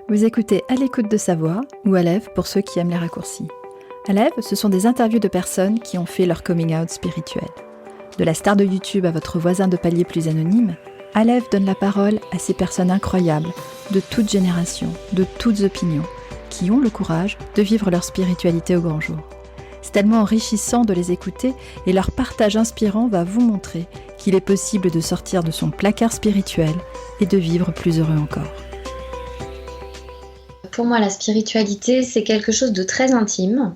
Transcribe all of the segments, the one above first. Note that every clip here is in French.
Vous écoutez À l'écoute de sa voix, ou Aleph pour ceux qui aiment les raccourcis. Aleph, ce sont des interviews de personnes qui ont fait leur coming out spirituel. De la star de YouTube à votre voisin de palier plus anonyme, Aleph donne la parole à ces personnes incroyables, de toutes générations, de toutes opinions, qui ont le courage de vivre leur spiritualité au grand jour. C'est tellement enrichissant de les écouter et leur partage inspirant va vous montrer qu'il est possible de sortir de son placard spirituel et de vivre plus heureux encore. Pour moi, la spiritualité, c'est quelque chose de très intime,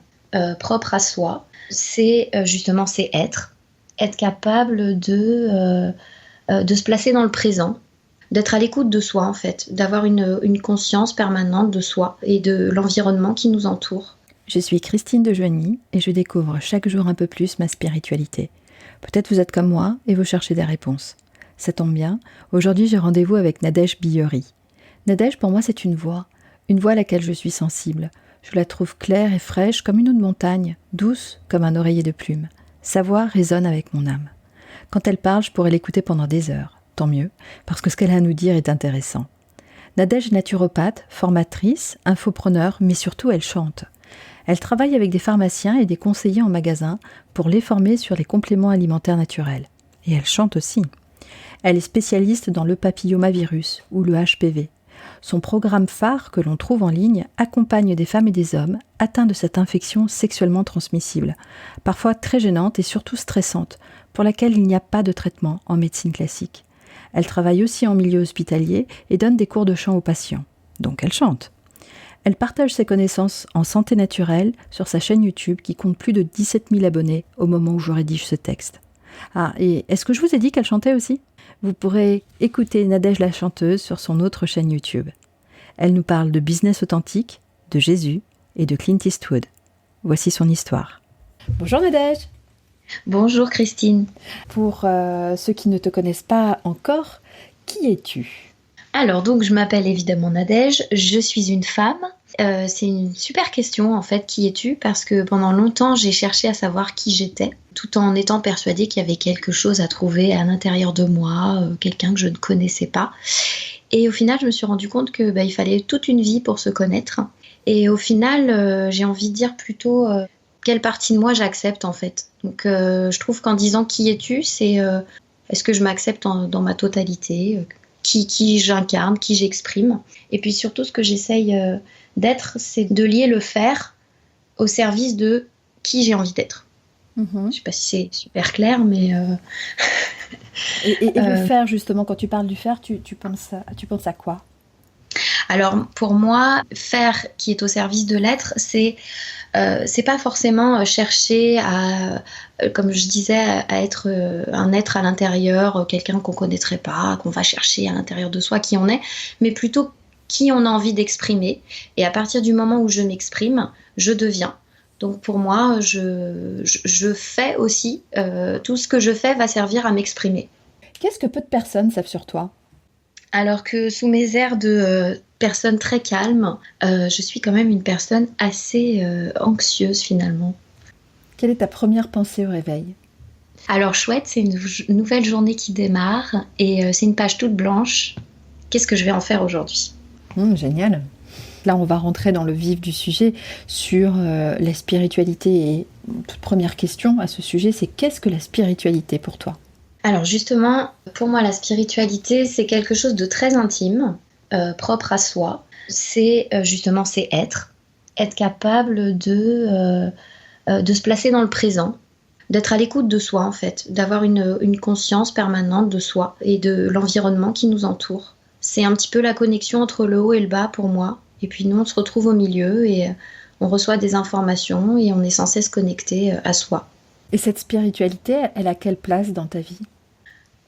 propre à soi. C'est être capable de se placer dans le présent, d'être à l'écoute de soi en fait, d'avoir une conscience permanente de soi et de l'environnement qui nous entoure. Je suis Christine de Joigny et je découvre chaque jour un peu plus ma spiritualité. Peut-être vous êtes comme moi et vous cherchez des réponses. Ça tombe bien, aujourd'hui j'ai rendez-vous avec Nadège Bihori. Nadège, pour moi, c'est une voix à laquelle je suis sensible. Je la trouve claire et fraîche comme une eau de montagne, douce comme un oreiller de plume. Sa voix résonne avec mon âme. Quand elle parle, je pourrais l'écouter pendant des heures. Tant mieux, parce que ce qu'elle a à nous dire est intéressant. Nadège est naturopathe, formatrice, infopreneur, mais surtout elle chante. Elle travaille avec des pharmaciens et des conseillers en magasin pour les former sur les compléments alimentaires naturels. Et elle chante aussi. Elle est spécialiste dans le papillomavirus ou le HPV. Son programme phare que l'on trouve en ligne accompagne des femmes et des hommes atteints de cette infection sexuellement transmissible, parfois très gênante et surtout stressante, pour laquelle il n'y a pas de traitement en médecine classique. Elle travaille aussi en milieu hospitalier et donne des cours de chant aux patients. Donc elle chante. Elle partage ses connaissances en santé naturelle sur sa chaîne YouTube qui compte plus de 17 000 abonnés au moment où je rédige ce texte. Ah, et est-ce que je vous ai dit qu'elle chantait aussi ? Vous pourrez écouter Nadège la chanteuse sur son autre chaîne YouTube. Elle nous parle de business authentique, de Jésus et de Clint Eastwood. Voici son histoire. Bonjour Nadège. Bonjour Christine. Pour ceux qui ne te connaissent pas encore, qui es-tu ? Alors donc je m'appelle évidemment Nadège, je suis une femme. C'est une super question en fait, qui es-tu ? Parce que pendant longtemps j'ai cherché à savoir qui j'étais, tout en étant persuadée qu'il y avait quelque chose à trouver à l'intérieur de moi, quelqu'un que je ne connaissais pas. Et au final je me suis rendu compte que il fallait toute une vie pour se connaître. Et au final j'ai envie de dire plutôt quelle partie de moi j'accepte en fait. Donc je trouve qu'en disant qui es-tu, c'est est-ce que je m'accepte dans ma totalité, qui j'incarne, qui j'exprime. Et puis surtout, ce que j'essaye d'être, c'est de lier le faire au service de qui j'ai envie d'être. Je ne sais pas si c'est super clair, mais... Et le faire, justement, quand tu parles du faire, tu penses à quoi ? Alors, pour moi, faire qui est au service de l'être, c'est pas forcément chercher à, comme je disais, à être un être à l'intérieur, quelqu'un qu'on connaîtrait pas, qu'on va chercher à l'intérieur de soi qui on est, mais plutôt qui on a envie d'exprimer. Et à partir du moment où je m'exprime, je deviens. Donc pour moi, je fais aussi, tout ce que je fais va servir à m'exprimer. Qu'est-ce que peu de personnes savent sur toi ? Alors que sous mes airs de personne très calme, je suis quand même une personne assez anxieuse finalement. Quelle est ta première pensée au réveil ? Alors chouette, c'est une nouvelle journée qui démarre et c'est une page toute blanche. Qu'est-ce que je vais en faire aujourd'hui ? Génial. Là, on va rentrer dans le vif du sujet sur la spiritualité. Et toute première question à ce sujet, c'est qu'est-ce que la spiritualité pour toi ? Alors justement, pour moi, la spiritualité, c'est quelque chose de très intime, propre à soi. C'est être capable de se placer dans le présent, d'être à l'écoute de soi en fait, d'avoir une conscience permanente de soi et de l'environnement qui nous entoure. C'est un petit peu la connexion entre le haut et le bas pour moi. Et puis nous, on se retrouve au milieu et on reçoit des informations et on est sans cesse connecté à soi. Et cette spiritualité, elle a quelle place dans ta vie ?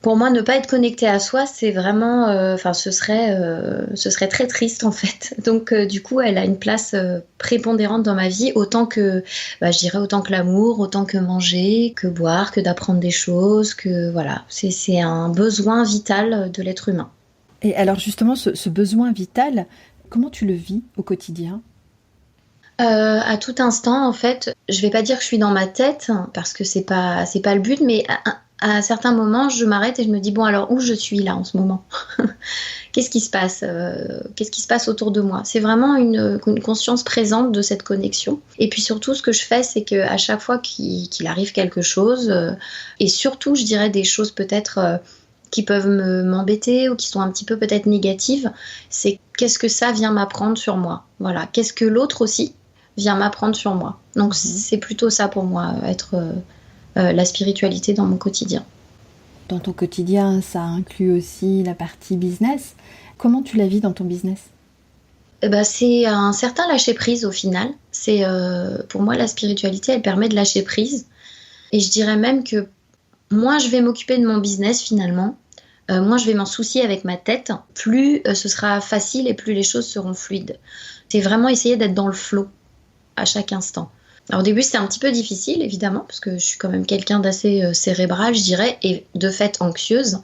Pour moi, ne pas être connecté à soi, c'est vraiment, ce serait très triste en fait. Donc, du coup, elle a une place prépondérante dans ma vie, autant que l'amour, autant que manger, que boire, que d'apprendre des choses, que voilà, c'est un besoin vital de l'être humain. Et alors justement, ce besoin vital, comment tu le vis au quotidien ? À tout instant, en fait, je vais pas dire que je suis dans ma tête, parce que c'est pas le but, mais à certains moments, je m'arrête et je me dis, bon, alors où je suis là en ce moment? Qu'est-ce qui se passe? Qu'est-ce qui se passe autour de moi? C'est vraiment une conscience présente de cette connexion. Et puis surtout, ce que je fais, c'est qu'à chaque fois qu'il arrive quelque chose, et surtout, je dirais des choses peut-être qui peuvent m'embêter ou qui sont un petit peu peut-être négatives, c'est qu'est-ce que ça vient m'apprendre sur moi? Voilà. Qu'est-ce que l'autre aussi vient m'apprendre sur moi? Donc c'est plutôt ça pour moi, être la spiritualité dans mon quotidien. Dans ton quotidien, ça inclut aussi la partie business. Comment tu la vis dans ton business? C'est un certain lâcher-prise au final. Pour moi, la spiritualité, elle permet de lâcher prise. Et je dirais même que moins je vais m'occuper de mon business finalement, moins je vais m'en soucier avec ma tête, plus ce sera facile et plus les choses seront fluides. C'est vraiment essayer d'être dans le flow à chaque instant. Alors au début, c'était un petit peu difficile, évidemment, parce que je suis quand même quelqu'un d'assez cérébral, je dirais, et de fait anxieuse.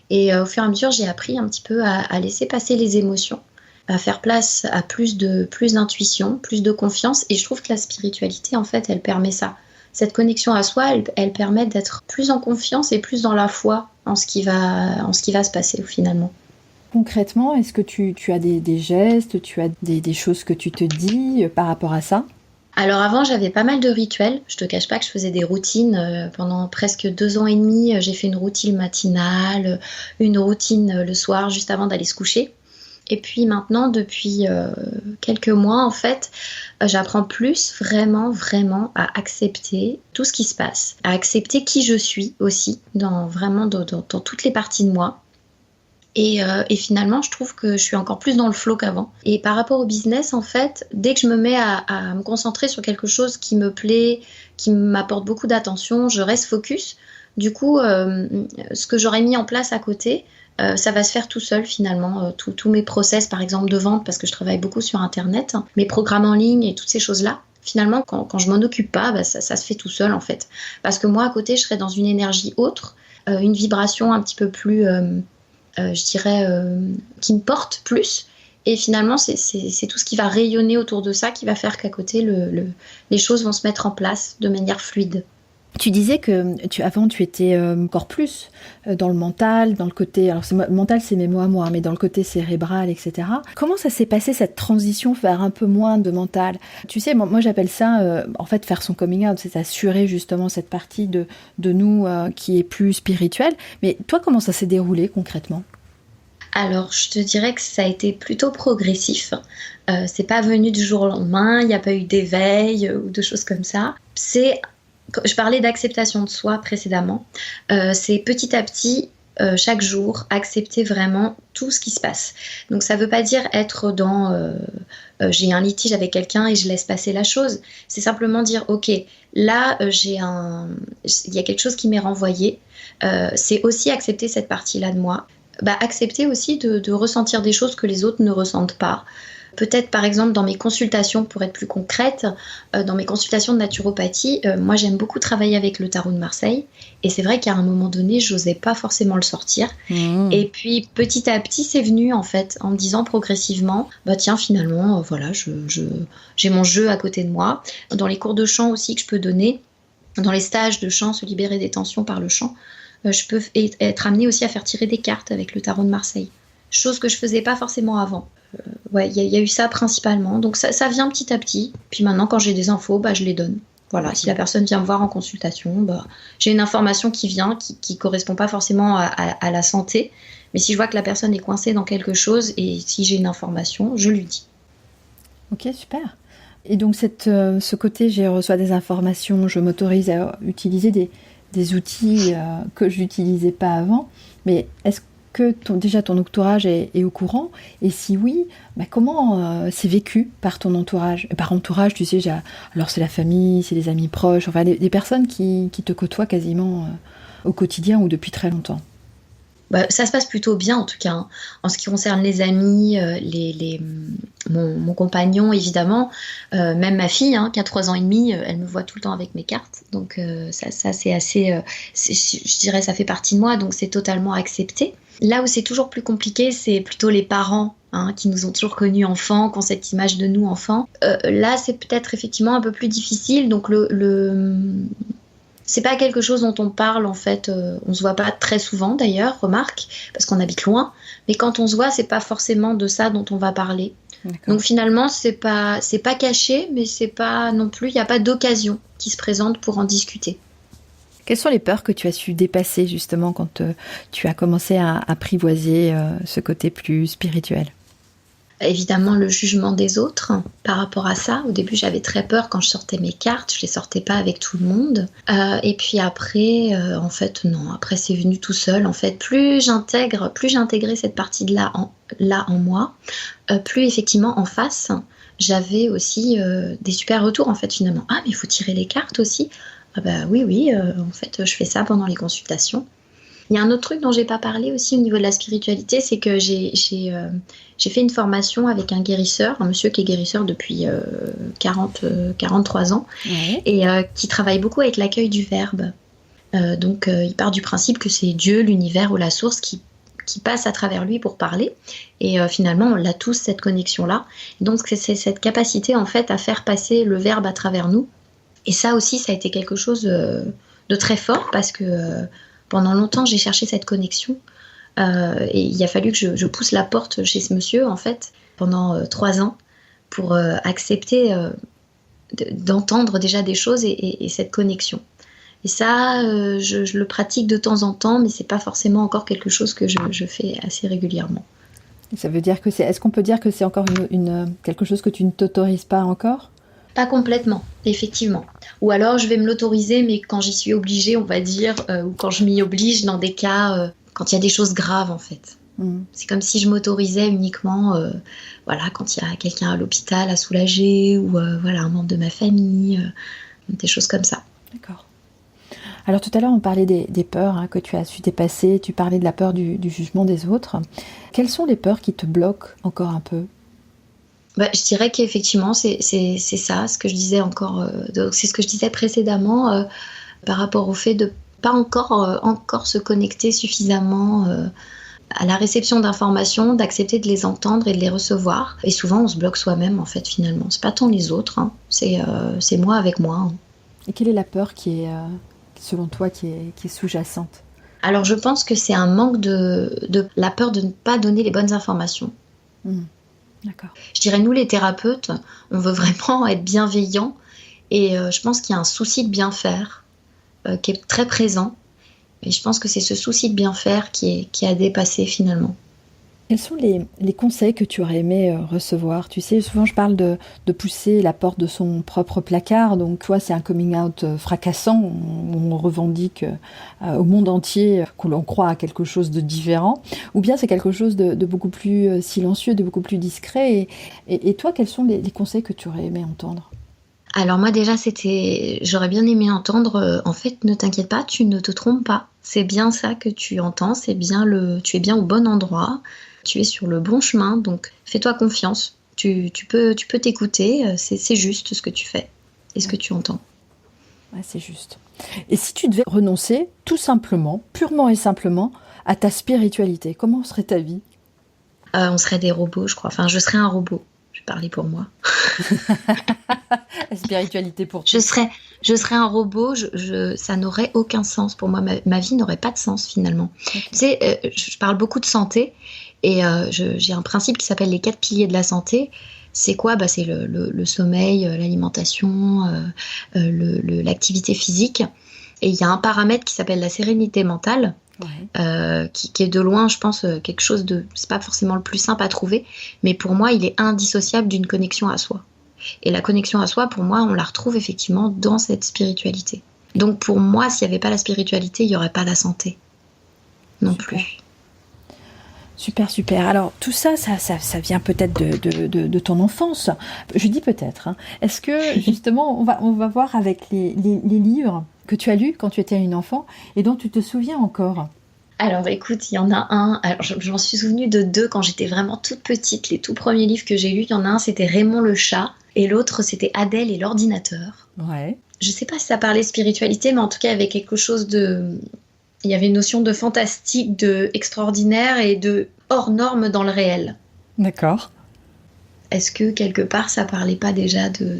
Et au fur et à mesure, j'ai appris un petit peu à laisser passer les émotions, à faire place à plus d'intuition, plus de confiance. Et je trouve que la spiritualité, en fait, elle permet ça. Cette connexion à soi, elle permet d'être plus en confiance et plus dans la foi en ce qui va se passer finalement. Concrètement, est-ce que tu as des gestes, tu as des choses que tu te dis par rapport à ça? Alors avant, j'avais pas mal de rituels. Je te cache pas que je faisais des routines. Pendant presque 2 ans et demi, j'ai fait une routine matinale, une routine le soir, juste avant d'aller se coucher. Et puis maintenant, depuis quelques mois, en fait, j'apprends plus vraiment, vraiment à accepter tout ce qui se passe, à accepter qui je suis aussi, vraiment dans toutes les parties de moi. Et finalement, je trouve que je suis encore plus dans le flow qu'avant. Et par rapport au business, en fait, dès que je me mets à me concentrer sur quelque chose qui me plaît, qui m'apporte beaucoup d'attention, je reste focus. Du coup, ce que j'aurais mis en place à côté, ça va se faire tout seul finalement. Tous mes process, par exemple, de vente, parce que je travaille beaucoup sur Internet, mes programmes en ligne et toutes ces choses-là, finalement, quand je m'en occupe pas, ça se fait tout seul en fait. Parce que moi, à côté, je serais dans une énergie autre, une vibration un petit peu plus... je dirais, qui me porte plus. Et finalement, c'est tout ce qui va rayonner autour de ça qui va faire qu'à côté, les choses vont se mettre en place de manière fluide. Tu disais que avant, tu étais encore plus dans le mental, dans le côté... Alors, mental, c'est mes mots à moi, mais dans le côté cérébral, etc. Comment ça s'est passé, cette transition vers un peu moins de mental? Tu sais, moi j'appelle ça, en fait, faire son coming out, c'est assurer justement cette partie de nous qui est plus spirituelle. Mais toi, comment ça s'est déroulé concrètement? Alors, je te dirais que ça a été plutôt progressif. C'est pas venu du jour au lendemain, il n'y a pas eu d'éveil ou de choses comme ça. Je parlais d'acceptation de soi précédemment. C'est petit à petit, chaque jour, accepter vraiment tout ce qui se passe. Donc ça ne veut pas dire être dans j'ai un litige avec quelqu'un et je laisse passer la chose. C'est simplement dire ok, là il y a quelque chose qui m'est renvoyé. C'est aussi accepter cette partie-là de moi. Accepter aussi de ressentir des choses que les autres ne ressentent pas. Peut-être par exemple dans mes consultations, pour être plus concrète, dans mes consultations de naturopathie, moi j'aime beaucoup travailler avec le tarot de Marseille et c'est vrai qu'à un moment donné je n'osais pas forcément le sortir et puis petit à petit c'est venu en fait en me disant progressivement tiens finalement voilà j'ai mon jeu à côté de moi. Dans les cours de chant aussi que je peux donner, dans les stages de chant, se libérer des tensions par le chant, je peux être amenée aussi à faire tirer des cartes avec le tarot de Marseille, chose que je faisais pas forcément avant. Il y a eu ça principalement, donc ça vient petit à petit. Puis maintenant, quand j'ai des infos, je les donne. Voilà, si la personne vient me voir en consultation, j'ai une information qui vient, qui correspond pas forcément à la santé, mais si je vois que la personne est coincée dans quelque chose et si j'ai une information, je lui dis. Ok, super. Et donc ce côté, je reçois des informations, je m'autorise à utiliser des outils que je n'utilisais pas avant, mais est-ce que déjà ton entourage est au courant? Et si oui, comment c'est vécu par ton entourage? Et par entourage, tu sais, alors c'est la famille, c'est les amis proches, enfin des personnes qui te côtoient quasiment au quotidien ou depuis très longtemps. Ça se passe plutôt bien en tout cas, hein. En ce qui concerne les amis, mon compagnon évidemment, même ma fille qui a 3 ans et demi, elle me voit tout le temps avec mes cartes, donc ça c'est assez, je dirais ça fait partie de moi, donc c'est totalement accepté. Là où c'est toujours plus compliqué, c'est plutôt les parents qui nous ont toujours connus enfants, qui ont cette image de nous enfants. Là c'est peut-être effectivement un peu plus difficile, donc C'est pas quelque chose dont on parle en fait, on se voit pas très souvent d'ailleurs, remarque, parce qu'on habite loin, mais quand on se voit, c'est pas forcément de ça dont on va parler. D'accord. Donc finalement, c'est pas caché, mais c'est pas non plus, il n'y a pas d'occasion qui se présente pour en discuter. Quelles sont les peurs que tu as su dépasser justement quand tu as commencé à apprivoiser ce côté plus spirituel? Évidemment, le jugement des autres par rapport à ça. Au début, j'avais très peur quand je sortais mes cartes. Je les sortais pas avec tout le monde. Et puis après, en fait, non. Après, c'est venu tout seul. En fait, plus j'ai intégré cette partie de là en moi, plus effectivement en face, j'avais aussi des super retours en fait finalement. Ah, mais il faut tirer les cartes aussi. Ah bah oui, en fait, je fais ça pendant les consultations. Il y a un autre truc dont j'ai pas parlé aussi au niveau de la spiritualité, c'est que j'ai fait une formation avec un guérisseur, un monsieur qui est guérisseur depuis 43 ans, Ouais. et qui travaille beaucoup avec l'accueil du verbe. Donc il part du principe que c'est Dieu, l'univers ou la source qui passe à travers lui pour parler. Et finalement, on a tous cette connexion-là. Donc c'est cette capacité en fait à faire passer le verbe à travers nous. Et ça aussi, ça a été quelque chose de très fort parce que pendant longtemps, j'ai cherché cette connexion. Et il a fallu que je pousse la porte chez ce monsieur, en fait, pendant 3 ans, pour accepter d'entendre déjà des choses et cette connexion. Et ça, je le pratique de temps en temps, mais c'est pas forcément encore quelque chose que je fais assez régulièrement. Ça veut dire que est-ce qu'on peut dire que c'est encore quelque chose que tu ne t'autorises pas encore? Pas complètement, effectivement. Ou alors je vais me l'autoriser, mais quand j'y suis obligée, on va dire, ou quand je m'y oblige dans des cas, quand il y a des choses graves en fait. C'est comme si je m'autorisais uniquement, voilà, quand il y a quelqu'un à l'hôpital à soulager, ou voilà, un membre de ma famille, des choses comme ça. D'accord. Alors tout à l'heure, on parlait des peurs que tu as su dépasser, tu parlais de la peur du jugement des autres. Quelles sont les peurs qui te bloquent encore un peu? Je dirais qu'effectivement, c'est ça, ce que je disais encore, c'est ce que je disais précédemment par rapport au fait de pas encore se connecter suffisamment à la réception d'informations, d'accepter de les entendre et de les recevoir. Et souvent, on se bloque soi-même, en fait, finalement. C'est pas tant les autres, hein. C'est moi avec moi. Hein. Et quelle est la peur qui est, selon toi, qui est sous-jacente? Alors, je pense que c'est un manque de la peur de ne pas donner les bonnes informations. D'accord. Je dirais, nous les thérapeutes, on veut vraiment être bienveillants et je pense qu'il y a un souci de bien faire qui est très présent et je pense que c'est ce souci de bien faire qui a dépassé finalement. Quels sont les conseils que tu aurais aimé recevoir? Tu sais, souvent je parle de pousser la porte de son propre placard, donc toi c'est un coming out fracassant, on revendique au monde entier que l'on croit à quelque chose de différent, ou bien c'est quelque chose de beaucoup plus silencieux, de beaucoup plus discret, et toi quels sont les conseils que tu aurais aimé entendre? Alors moi déjà j'aurais bien aimé entendre, en fait ne t'inquiète pas, tu ne te trompes pas, c'est bien ça que tu entends, tu es bien au bon endroit. Tu es sur le bon chemin, donc fais-toi confiance. Tu peux t'écouter, c'est juste ce que tu fais et ce que tu entends. Ouais, c'est juste. Et si tu devais renoncer, tout simplement, purement et simplement, à ta spiritualité, comment serait ta vie? On serait des robots, je crois. Enfin, je serais un robot. Je vais parler pour moi. La spiritualité pour Je toi. serais un robot, ça n'aurait aucun sens pour moi. Ma vie n'aurait pas de sens finalement. Okay. Tu sais, je parle beaucoup de santé et j'ai un principe qui s'appelle les 4 piliers de la santé. C'est quoi? C'est le sommeil, l'alimentation, l'activité physique. Et il y a un paramètre qui s'appelle la sérénité mentale. Ouais. Qui est de loin, je pense, quelque chose de... C'est pas forcément le plus simple à trouver, mais pour moi, il est indissociable d'une connexion à soi. Et la connexion à soi, pour moi, on la retrouve effectivement dans cette spiritualité. Donc pour moi, s'il n'y avait pas la spiritualité, il n'y aurait pas la santé non plus. Super. Alors tout ça vient peut-être de ton enfance. Je dis peut-être. Hein. Est-ce que justement, on va voir avec les livres que tu as lus quand tu étais une enfant et dont tu te souviens encore? Alors écoute, il y en a un. Alors j'en suis souvenue de 2 quand j'étais vraiment toute petite. Les tout premiers livres que j'ai lus, il y en a un, c'était Raymond le chat, et l'autre, c'était Adèle et l'ordinateur. Ouais. Je sais pas si ça parlait spiritualité, mais en tout cas, il y avait quelque chose de... Il y avait une notion de fantastique, de extraordinaire et de hors norme dans le réel. D'accord. Est-ce que quelque part ça parlait pas déjà de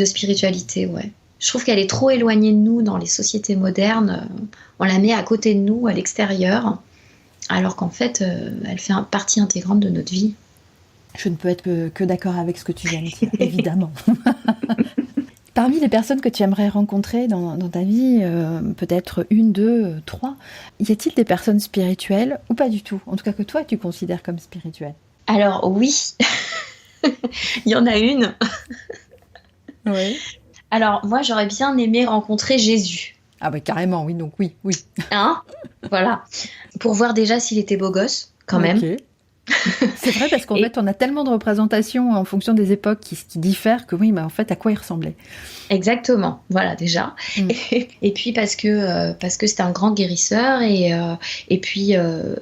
spiritualité? Ouais. Je trouve qu'elle est trop éloignée de nous dans les sociétés modernes. On la met à côté de nous, à l'extérieur, alors qu'en fait, elle fait partie intégrante de notre vie. Je ne peux être que d'accord avec ce que tu viens de dire, évidemment. Parmi les personnes que tu aimerais rencontrer dans ta vie, peut-être 1, 2, 3, y a-t-il des personnes spirituelles ou pas du tout? En tout cas que toi, tu considères comme spirituelle. Alors oui, il y en a une. Oui. Alors moi, j'aurais bien aimé rencontrer Jésus. Ah bah carrément, oui, donc oui. Hein? Voilà. Pour voir déjà s'il était beau gosse, quand même. C'est vrai parce qu'en fait, on a tellement de représentations en fonction des époques qui diffèrent que oui, mais en fait, à quoi il ressemblait? Exactement, voilà déjà. Et puis parce que c'est un grand guérisseur et puis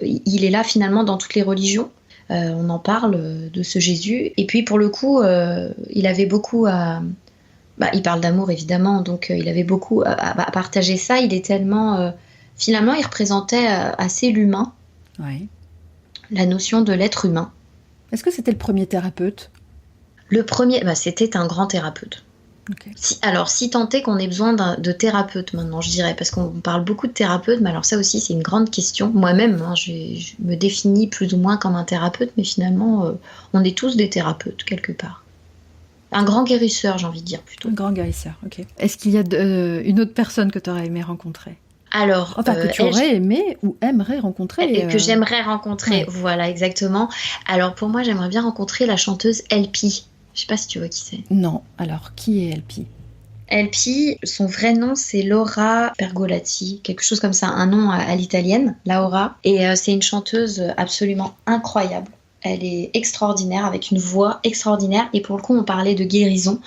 il est là finalement dans toutes les religions. On en parle de ce Jésus. Et puis pour le coup, il avait beaucoup à... il parle d'amour évidemment, donc il avait beaucoup à partager ça. Il est tellement... finalement, il représentait assez l'humain. Ouais. La notion de l'être humain. Est-ce que c'était le premier thérapeute? Le premier, c'était un grand thérapeute. Okay. Si tant est qu'on ait besoin de thérapeute maintenant, je dirais, parce qu'on parle beaucoup de thérapeute, mais alors ça aussi c'est une grande question. Moi-même, je me définis plus ou moins comme un thérapeute, mais finalement, on est tous des thérapeutes quelque part. Un grand guérisseur, j'ai envie de dire plutôt. Un grand guérisseur, ok. Est-ce qu'il y a une autre personne que tu aurais aimé rencontrer? Alors, que tu aurais aimé ou aimerais rencontrer. Que j'aimerais rencontrer, ouais. Voilà, exactement. Alors pour moi, j'aimerais bien rencontrer la chanteuse LP. Je sais pas si tu vois qui c'est. Non, alors qui est LP? LP, son vrai nom c'est Laura Pergolati, quelque chose comme ça, un nom à l'italienne, Laura. Et c'est une chanteuse absolument incroyable. Elle est extraordinaire, avec une voix extraordinaire. Et pour le coup, on parlait de guérison.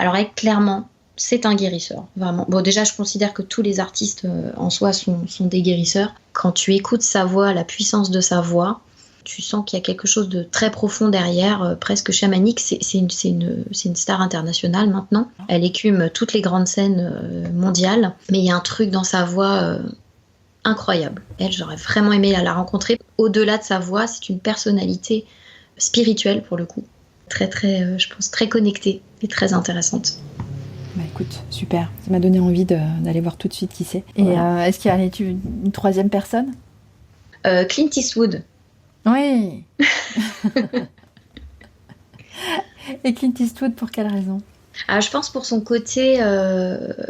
Alors elle, clairement, c'est un guérisseur, vraiment. Bon, déjà, je considère que tous les artistes en soi sont des guérisseurs. Quand tu écoutes sa voix, la puissance de sa voix, tu sens qu'il y a quelque chose de très profond derrière, presque chamanique. C'est une star internationale maintenant. Elle écume toutes les grandes scènes mondiales. Mais il y a un truc dans sa voix incroyable. Elle, j'aurais vraiment aimé la rencontrer. Au-delà de sa voix, c'est une personnalité spirituelle pour le coup. Très, très, je pense, très connectée et très intéressante. Bah écoute, super. Ça m'a donné envie d'aller voir tout de suite qui c'est. Et voilà. Est-ce qu'il y a une troisième personne? Clint Eastwood. Oui. Et Clint Eastwood, pour quelle raison? Je pense pour son côté,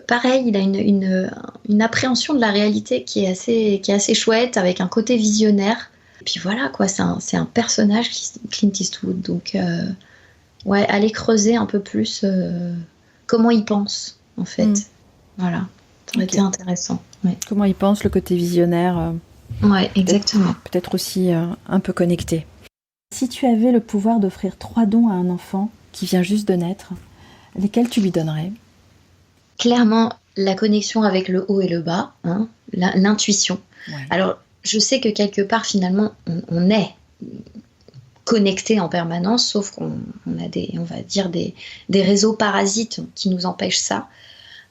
pareil, il a une appréhension de la réalité qui est assez chouette, avec un côté visionnaire. Et puis voilà, quoi, c'est un personnage, Clint Eastwood. Donc, aller creuser un peu plus... comment il pense, en fait. Voilà, ça aurait été intéressant. Ouais. Comment il pense, le côté visionnaire. Ouais, exactement. Peut-être aussi un peu connecté. Si tu avais le pouvoir d'offrir 3 dons à un enfant qui vient juste de naître, lesquels tu lui donnerais? Clairement, la connexion avec le haut et le bas, hein, l'intuition. Ouais. Alors, je sais que quelque part, finalement, on est connecté en permanence, sauf qu'on a des réseaux parasites qui nous empêchent ça.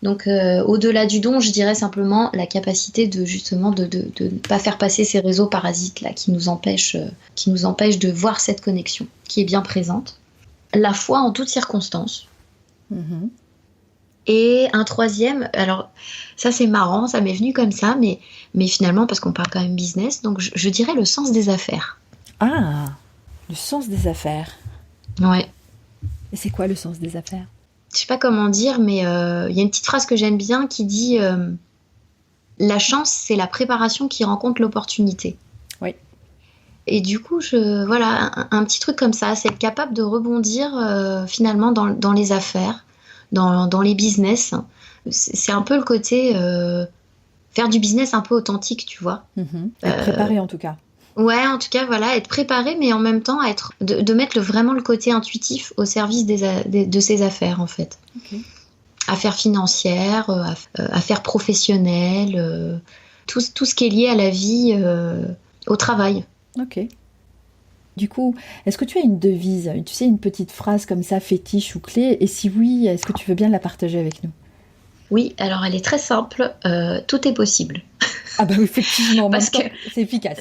Donc au-delà du don, je dirais simplement la capacité de justement de ne pas faire passer ces réseaux parasites là qui nous empêchent de voir cette connexion qui est bien présente. La foi en toutes circonstances. Mm-hmm. Et un troisième, alors ça c'est marrant, ça m'est venu comme ça, mais finalement parce qu'on parle quand même business, donc je dirais le sens des affaires. Ah, le sens des affaires. Ouais. Et c'est quoi le sens des affaires? Je sais pas comment dire, mais y a une petite phrase que j'aime bien qui dit la chance, c'est la préparation qui rencontre l'opportunité. Oui. Et du coup, un petit truc comme ça, c'est être capable de rebondir finalement dans les affaires, dans les business. C'est un peu le côté faire du business un peu authentique, tu vois. Mm-hmm. Être préparé en tout cas. Ouais, en tout cas, voilà, être préparé, mais en même temps, de mettre vraiment le côté intuitif au service de ses affaires, en fait. Okay. Affaires financières, affaires professionnelles, tout ce qui est lié à la vie, au travail. Ok. Du coup, est-ce que tu as une devise, tu sais, une petite phrase comme ça, fétiche ou clé? Et si oui, est-ce que tu veux bien la partager avec nous? Oui, alors elle est très simple, tout est possible. Ah bah effectivement, parce que c'est efficace.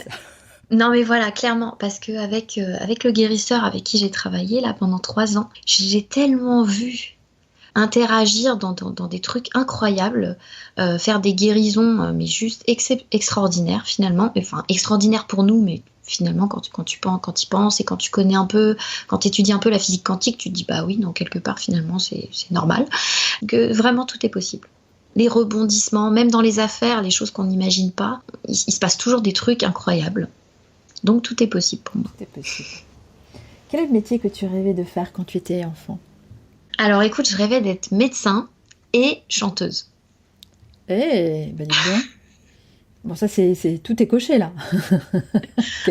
Non mais voilà, clairement, parce qu'avec le guérisseur avec qui j'ai travaillé là pendant 3 ans, j'ai tellement vu interagir dans des trucs incroyables, faire des guérisons, mais juste extraordinaires finalement. Enfin, extraordinaires pour nous, mais finalement, quand tu y penses et quand tu connais un peu, quand tu étudies un peu la physique quantique, tu te dis bah oui, non, quelque part finalement c'est normal. Que vraiment tout est possible. Les rebondissements, même dans les affaires, les choses qu'on n'imagine pas, il se passe toujours des trucs incroyables. Donc tout est possible pour moi. Tout est possible. Quel est le métier que tu rêvais de faire quand tu étais enfant? Alors écoute, je rêvais d'être médecin et chanteuse. Eh, ben dis donc. Bon, ça, tout est coché, là.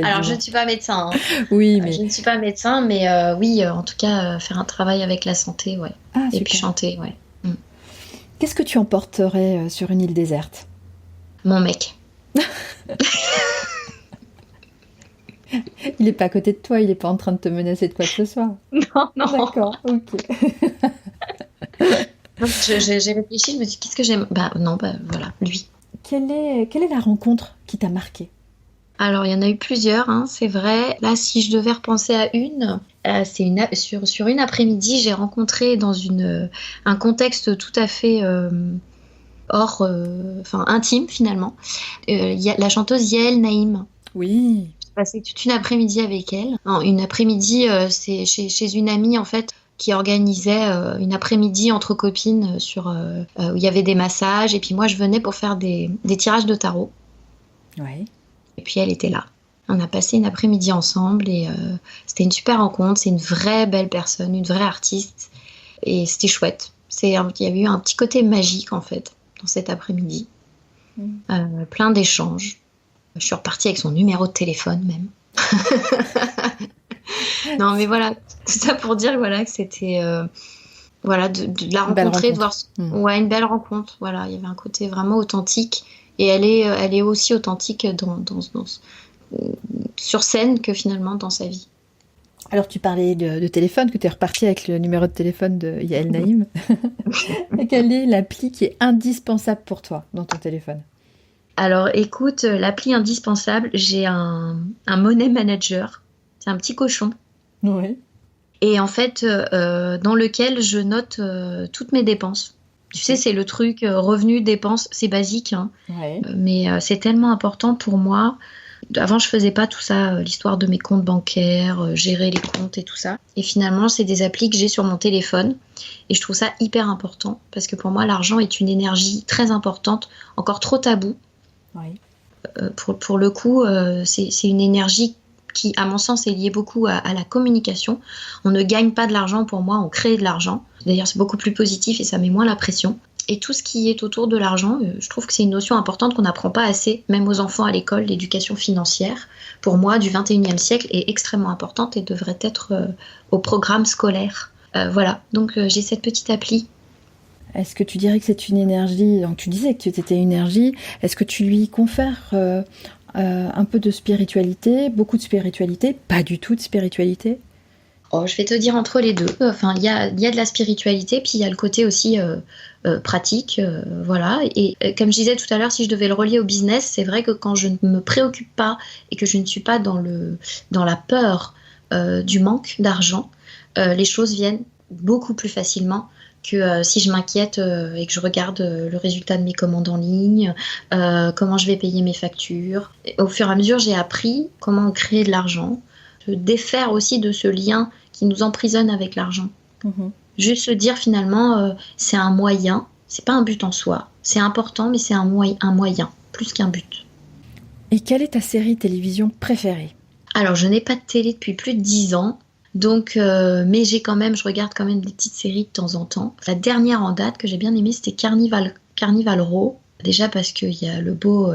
Alors je ne suis pas médecin, hein. Oui, mais... Je ne suis pas médecin, mais oui, en tout cas, faire un travail avec la santé, ouais. Ah, et super. puis chanter, ouais. Qu'est-ce que tu emporterais sur une île déserte? Mon mec. Il n'est pas à côté de toi, il n'est pas en train de te menacer de quoi que ce soit. Non, non. D'accord, ok. Donc, j'ai réfléchi, je me dis qu'est-ce que j'aime. Bah non, bah voilà, lui. Quelle est la rencontre qui t'a marqué? Alors il y en a eu plusieurs, hein, c'est vrai. Là, si je devais repenser à une, sur une après-midi, j'ai rencontré dans un contexte tout à fait hors, enfin intime finalement, la chanteuse Yael Naïm. Oui. J'ai passé toute une après-midi avec elle. Non, une après-midi, c'est chez une amie en fait qui organisait une après-midi entre copines où il y avait des massages et puis moi je venais pour faire des tirages de tarot. Ouais. Et puis elle était là. On a passé une après-midi ensemble et c'était une super rencontre. C'est une vraie belle personne, une vraie artiste et c'était chouette. Il y avait eu un petit côté magique en fait dans cet après-midi. Plein d'échanges. Je suis repartie avec son numéro de téléphone même. Non mais voilà, tout ça pour dire voilà, que c'était voilà, de la rencontrer, de voir ouais, une belle rencontre. Voilà, il y avait un côté vraiment authentique et elle est aussi authentique sur scène que finalement dans sa vie. Alors tu parlais de téléphone, que tu es repartie avec le numéro de téléphone de Yael Naïm. Quelle est l'appli qui est indispensable pour toi dans ton téléphone? Alors écoute, l'appli indispensable, j'ai un money manager. C'est un petit cochon. Ouais. Et en fait, dans lequel je note toutes mes dépenses. Tu sais, c'est le truc revenus, dépenses, c'est basique, hein. Ouais. Mais c'est tellement important pour moi. Avant, je faisais pas tout ça, l'histoire de mes comptes bancaires, gérer les comptes et tout ça. Et finalement, c'est des applis que j'ai sur mon téléphone. Et je trouve ça hyper important parce que pour moi, l'argent est une énergie très importante, encore trop taboue. Ouais. Pour le coup, c'est une énergie qui, à mon sens, est liée beaucoup à la communication. On ne gagne pas de l'argent pour moi, on crée de l'argent. D'ailleurs, c'est beaucoup plus positif et ça met moins la pression. Et tout ce qui est autour de l'argent, je trouve que c'est une notion importante qu'on n'apprend pas assez, même aux enfants à l'école. L'éducation financière, pour moi, du 21e siècle, est extrêmement importante et devrait être au programme scolaire. Voilà, donc j'ai cette petite appli. Est-ce que tu dirais que c'est une énergie, donc tu disais que tu étais une énergie, est-ce que tu lui confères un peu de spiritualité, beaucoup de spiritualité, pas du tout de spiritualité? Oh, je vais te dire entre les deux. Enfin, il y a de la spiritualité, puis il y a le côté aussi pratique, voilà. Et comme je disais tout à l'heure, si je devais le relier au business, c'est vrai que quand je ne me préoccupe pas et que je ne suis pas dans la peur du manque d'argent, les choses viennent beaucoup plus facilement que si je m'inquiète et que je regarde le résultat de mes commandes en ligne, comment je vais payer mes factures. Et au fur et à mesure, j'ai appris comment créer de l'argent, se défaire aussi de ce lien qui nous emprisonne avec l'argent. Juste se dire finalement, c'est un moyen, c'est pas un but en soi. C'est important, mais c'est un moyen, plus qu'un but. Et quelle est ta série télévision préférée? Alors, je n'ai pas de télé depuis plus de 10 ans. Donc, mais je regarde quand même des petites séries de temps en temps. La dernière en date que j'ai bien aimée, c'était Carnival Row. Déjà parce qu'il y a le beau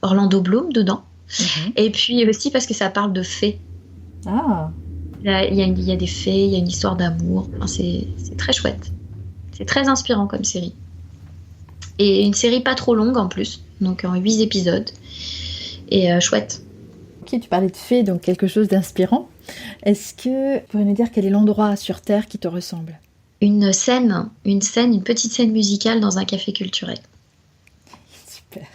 Orlando Bloom dedans. Et puis aussi parce que ça parle de fées. Ah. Il y a des fées, il y a une histoire d'amour. Enfin, c'est très chouette. C'est très inspirant comme série. Et une série pas trop longue en plus. Donc en 8 épisodes. Et chouette. Ok, tu parlais de fées, donc quelque chose d'inspirant. Est-ce que tu pourrais nous dire quel est l'endroit sur Terre qui te ressemble? Une petite scène musicale dans un café culturel. Super.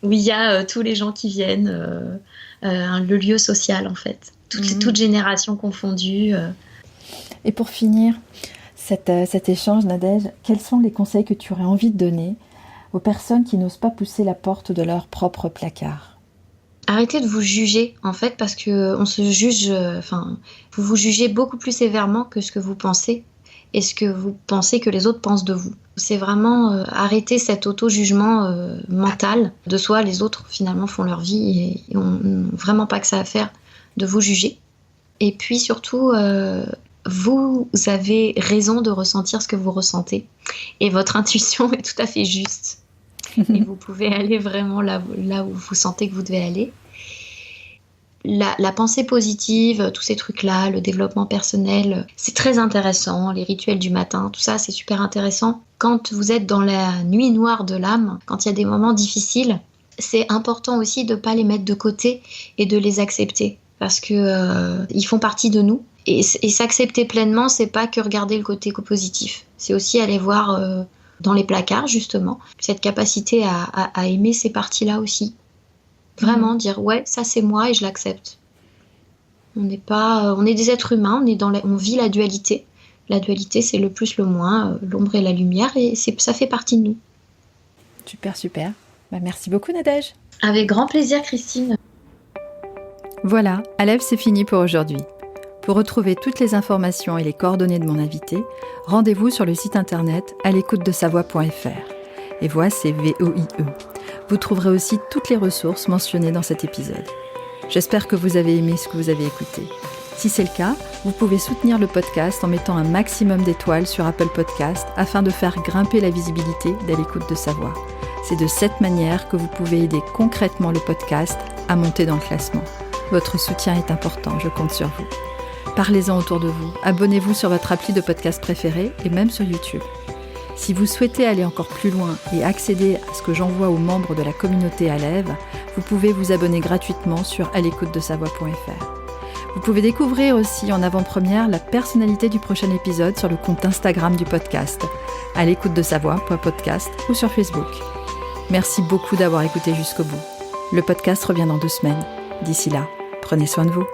Où il y a tous les gens qui viennent, le lieu social en fait. Toutes générations confondues. Et pour finir, cet échange, Nadège, quels sont les conseils que tu aurais envie de donner aux personnes qui n'osent pas pousser la porte de leur propre placard? Arrêtez de vous juger, en fait, parce que on se juge, vous vous jugez beaucoup plus sévèrement que ce que vous pensez et ce que vous pensez que les autres pensent de vous. C'est vraiment arrêter cet auto-jugement mental de soi. Les autres, finalement, font leur vie et n'ont vraiment pas que ça à faire de vous juger. Et puis surtout, vous avez raison de ressentir ce que vous ressentez. Et votre intuition est tout à fait juste. Et vous pouvez aller vraiment là où vous sentez que vous devez aller. La pensée positive, tous ces trucs-là, le développement personnel, c'est très intéressant. Les rituels du matin, tout ça, c'est super intéressant. Quand vous êtes dans la nuit noire de l'âme, quand il y a des moments difficiles, c'est important aussi de ne pas les mettre de côté et de les accepter. Parce que ils font partie de nous. Et s'accepter pleinement, c'est pas que regarder le côté positif. C'est aussi aller voir dans les placards, justement, cette capacité à aimer ces parties-là aussi. Vraiment dire, ouais, ça c'est moi et je l'accepte. On est des êtres humains, on vit la dualité. La dualité, c'est le plus, le moins, l'ombre et la lumière, et ça fait partie de nous. Super. Merci beaucoup, Nadège. Avec grand plaisir, Christine. Voilà, Aleph, c'est fini pour aujourd'hui. Pour retrouver toutes les informations et les coordonnées de mon invité, rendez-vous sur le site internet àlécoutedesavoix.fr. Et voix, c'est VOIE. Vous trouverez aussi toutes les ressources mentionnées dans cet épisode. J'espère que vous avez aimé ce que vous avez écouté. Si c'est le cas, vous pouvez soutenir le podcast en mettant un maximum d'étoiles sur Apple Podcast afin de faire grimper la visibilité d'À l'écoute de sa voix. C'est de cette manière que vous pouvez aider concrètement le podcast à monter dans le classement. Votre soutien est important, je compte sur vous. Parlez-en autour de vous, abonnez-vous sur votre appli de podcast préféré et même sur YouTube. Si vous souhaitez aller encore plus loin et accéder à ce que j'envoie aux membres de la communauté Alève, vous pouvez vous abonner gratuitement sur àlécoutedesavoix.fr. Vous pouvez découvrir aussi en avant-première la personnalité du prochain épisode sur le compte Instagram du podcast, àlécoutedesavoix.podcast ou sur Facebook. Merci beaucoup d'avoir écouté jusqu'au bout. Le podcast revient dans 2 semaines. D'ici là, prenez soin de vous.